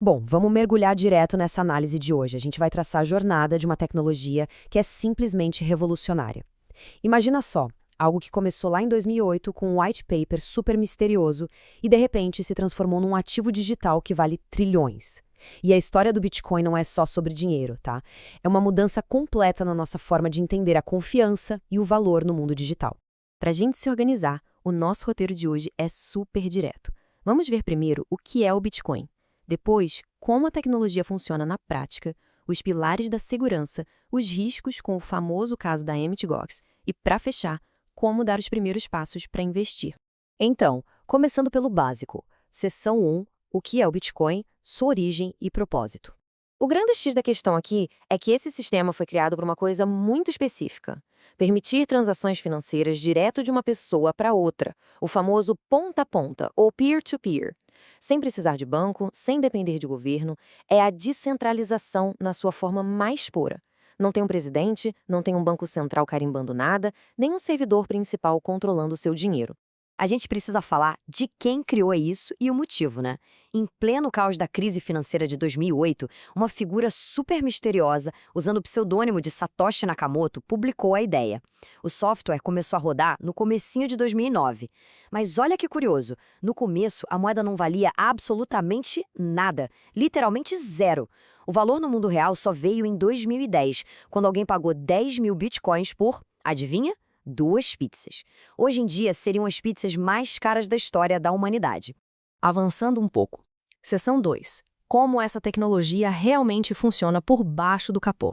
Bom, vamos mergulhar direto nessa análise de hoje. A gente vai traçar a jornada de uma tecnologia que é simplesmente revolucionária. Imagina só, algo que começou lá em 2008 com um white paper super misterioso e de repente se transformou num ativo digital que vale trilhões. E a história do Bitcoin não é só sobre dinheiro, tá? É uma mudança completa na nossa forma de entender a confiança e o valor no mundo digital. Para a gente se organizar, o nosso roteiro de hoje é super direto. Vamos ver primeiro o que é o Bitcoin. Depois, como a tecnologia funciona na prática, os pilares da segurança, os riscos com o famoso caso da Mt. Gox e, para fechar, como dar os primeiros passos para investir. Então, começando pelo básico. Seção 1, o que é o Bitcoin, sua origem e propósito. O grande X da questão aqui é que esse sistema foi criado para uma coisa muito específica: permitir transações financeiras direto de uma pessoa para outra, o famoso ponta a ponta, ou peer-to-peer. Sem precisar de banco, sem depender de governo, é a descentralização na sua forma mais pura. Não tem um presidente, não tem um banco central carimbando nada, nem um servidor principal controlando o seu dinheiro. A gente precisa falar de quem criou isso e o motivo, né? Em pleno caos da crise financeira de 2008, uma figura super misteriosa, usando o pseudônimo de Satoshi Nakamoto, publicou a ideia. O software começou a rodar no comecinho de 2009. Mas olha que curioso, no começo a moeda não valia absolutamente nada, literalmente zero. O valor no mundo real só veio em 2010, quando alguém pagou 10 mil bitcoins por, adivinha? 2 pizzas. Hoje em dia, seriam as pizzas mais caras da história da humanidade. Avançando um pouco. Seção 2. Como essa tecnologia realmente funciona por baixo do capô.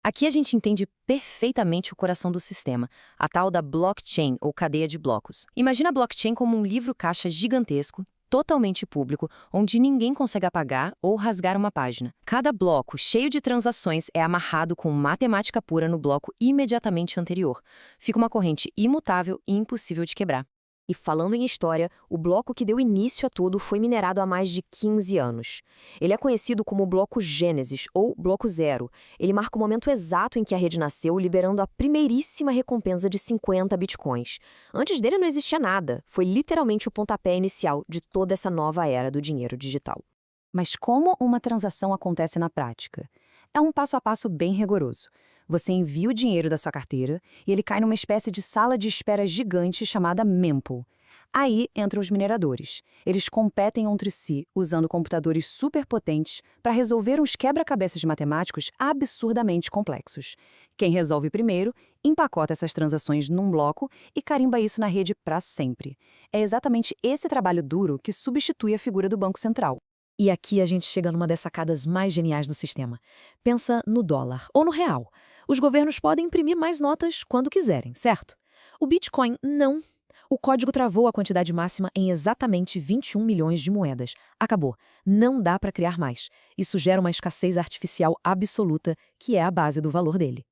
Aqui a gente entende perfeitamente o coração do sistema, a tal da blockchain, ou cadeia de blocos. Imagina a blockchain como um livro-caixa gigantesco, totalmente público, onde ninguém consegue apagar ou rasgar uma página. Cada bloco, cheio de transações, é amarrado com matemática pura no bloco imediatamente anterior. Fica uma corrente imutável e impossível de quebrar. E falando em história, o bloco que deu início a tudo foi minerado há mais de 15 anos. Ele é conhecido como o bloco Gênesis, ou bloco zero. Ele marca o momento exato em que a rede nasceu, liberando a primeiríssima recompensa de 50 bitcoins. Antes dele não existia nada. Foi literalmente o pontapé inicial de toda essa nova era do dinheiro digital. Mas como uma transação acontece na prática? É um passo a passo bem rigoroso. Você envia o dinheiro da sua carteira e ele cai numa espécie de sala de espera gigante chamada mempool. Aí entram os mineradores. Eles competem entre si, usando computadores superpotentes para resolver uns quebra-cabeças matemáticos absurdamente complexos. Quem resolve primeiro, empacota essas transações num bloco e carimba isso na rede para sempre. É exatamente esse trabalho duro que substitui a figura do Banco Central. E aqui a gente chega numa das sacadas mais geniais do sistema. Pensa no dólar ou no real. Os governos podem imprimir mais notas quando quiserem, certo? O Bitcoin não. O código travou a quantidade máxima em exatamente 21 milhões de moedas. Acabou. Não dá para criar mais. Isso gera uma escassez artificial absoluta, que é a base do valor dele.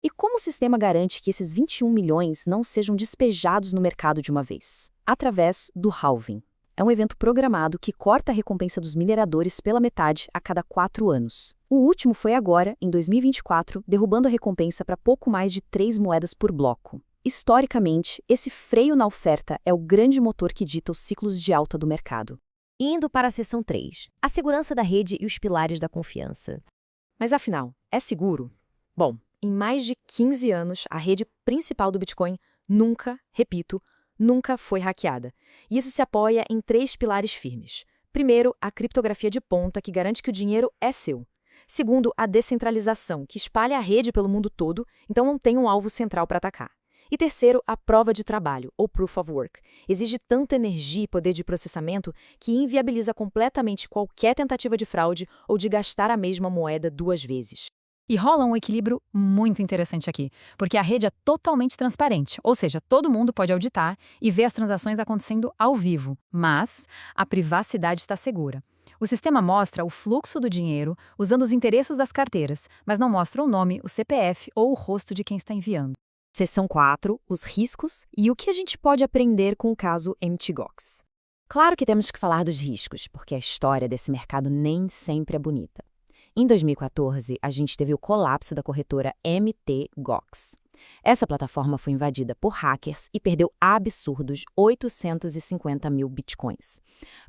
E como o sistema garante que esses 21 milhões não sejam despejados no mercado de uma vez? Através do halving. É um evento programado que corta a recompensa dos mineradores pela metade a cada 4 anos. O último foi agora, em 2024, derrubando a recompensa para pouco mais de 3 moedas por bloco. Historicamente, esse freio na oferta é o grande motor que dita os ciclos de alta do mercado. Indo para a seção 3, a segurança da rede e os pilares da confiança. Mas afinal, é seguro? Bom, em mais de 15 anos, a rede principal do Bitcoin nunca, repito, nunca foi hackeada. E isso se apoia em 3 pilares firmes. Primeiro, a criptografia de ponta, que garante que o dinheiro é seu. Segundo, a descentralização, que espalha a rede pelo mundo todo, então não tem um alvo central para atacar. E terceiro, a prova de trabalho, ou Proof of Work. Exige tanta energia e poder de processamento que inviabiliza completamente qualquer tentativa de fraude ou de gastar a mesma moeda 2 vezes. E rola um equilíbrio muito interessante aqui, porque a rede é totalmente transparente, ou seja, todo mundo pode auditar e ver as transações acontecendo ao vivo, mas a privacidade está segura. O sistema mostra o fluxo do dinheiro usando os endereços das carteiras, mas não mostra o nome, o CPF ou o rosto de quem está enviando. Seção 4, os riscos e o que a gente pode aprender com o caso Mt. Gox. Claro que temos que falar dos riscos, porque a história desse mercado nem sempre é bonita. Em 2014, a gente teve o colapso da corretora Mt. Gox. Essa plataforma foi invadida por hackers e perdeu absurdos 850 mil bitcoins.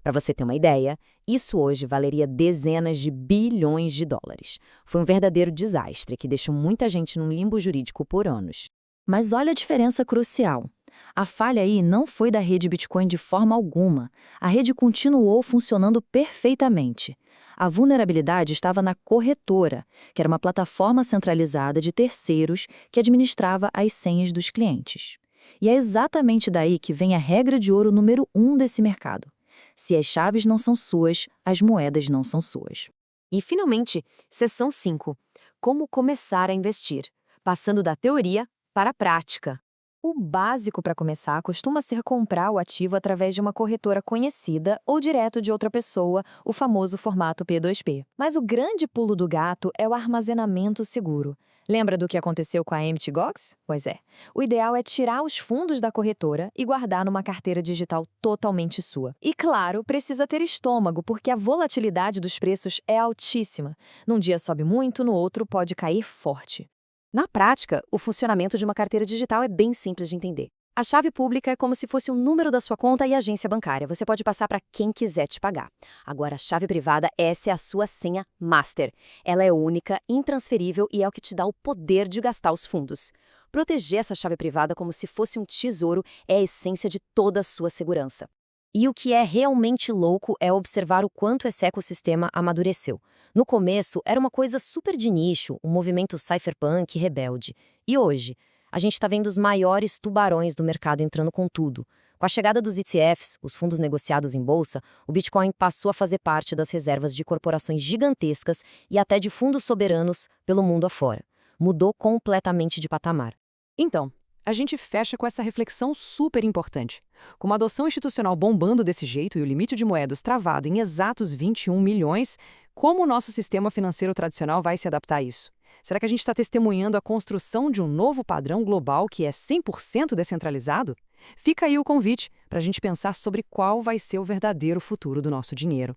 Para você ter uma ideia, isso hoje valeria dezenas de bilhões de dólares. Foi um verdadeiro desastre que deixou muita gente num limbo jurídico por anos. Mas olha a diferença crucial. A falha aí não foi da rede Bitcoin de forma alguma. A rede continuou funcionando perfeitamente. A vulnerabilidade estava na corretora, que era uma plataforma centralizada de terceiros que administrava as senhas dos clientes. E é exatamente daí que vem a regra de ouro número 1 desse mercado. Se as chaves não são suas, as moedas não são suas. E, finalmente, seção 5. Como começar a investir, passando da teoria para a prática. O básico para começar costuma ser comprar o ativo através de uma corretora conhecida ou direto de outra pessoa, o famoso formato P2P. Mas o grande pulo do gato é o armazenamento seguro. Lembra do que aconteceu com a Mt. Gox? Pois é. O ideal é tirar os fundos da corretora e guardar numa carteira digital totalmente sua. E claro, precisa ter estômago, porque a volatilidade dos preços é altíssima. Num dia sobe muito, no outro pode cair forte. Na prática, o funcionamento de uma carteira digital é bem simples de entender. A chave pública é como se fosse o número da sua conta e agência bancária. Você pode passar para quem quiser te pagar. Agora, a chave privada, essa é a sua senha master. Ela é única, intransferível e é o que te dá o poder de gastar os fundos. Proteger essa chave privada como se fosse um tesouro é a essência de toda a sua segurança. E o que é realmente louco é observar o quanto esse ecossistema amadureceu. No começo, era uma coisa super de nicho, um movimento cypherpunk rebelde. E hoje, a gente está vendo os maiores tubarões do mercado entrando com tudo. Com a chegada dos ETFs, os fundos negociados em bolsa, o Bitcoin passou a fazer parte das reservas de corporações gigantescas e até de fundos soberanos pelo mundo afora. Mudou completamente de patamar. Então, a gente fecha com essa reflexão super importante. Com uma adoção institucional bombando desse jeito e o limite de moedas travado em exatos 21 milhões, como o nosso sistema financeiro tradicional vai se adaptar a isso? Será que a gente está testemunhando a construção de um novo padrão global que é 100% descentralizado? Fica aí o convite para a gente pensar sobre qual vai ser o verdadeiro futuro do nosso dinheiro.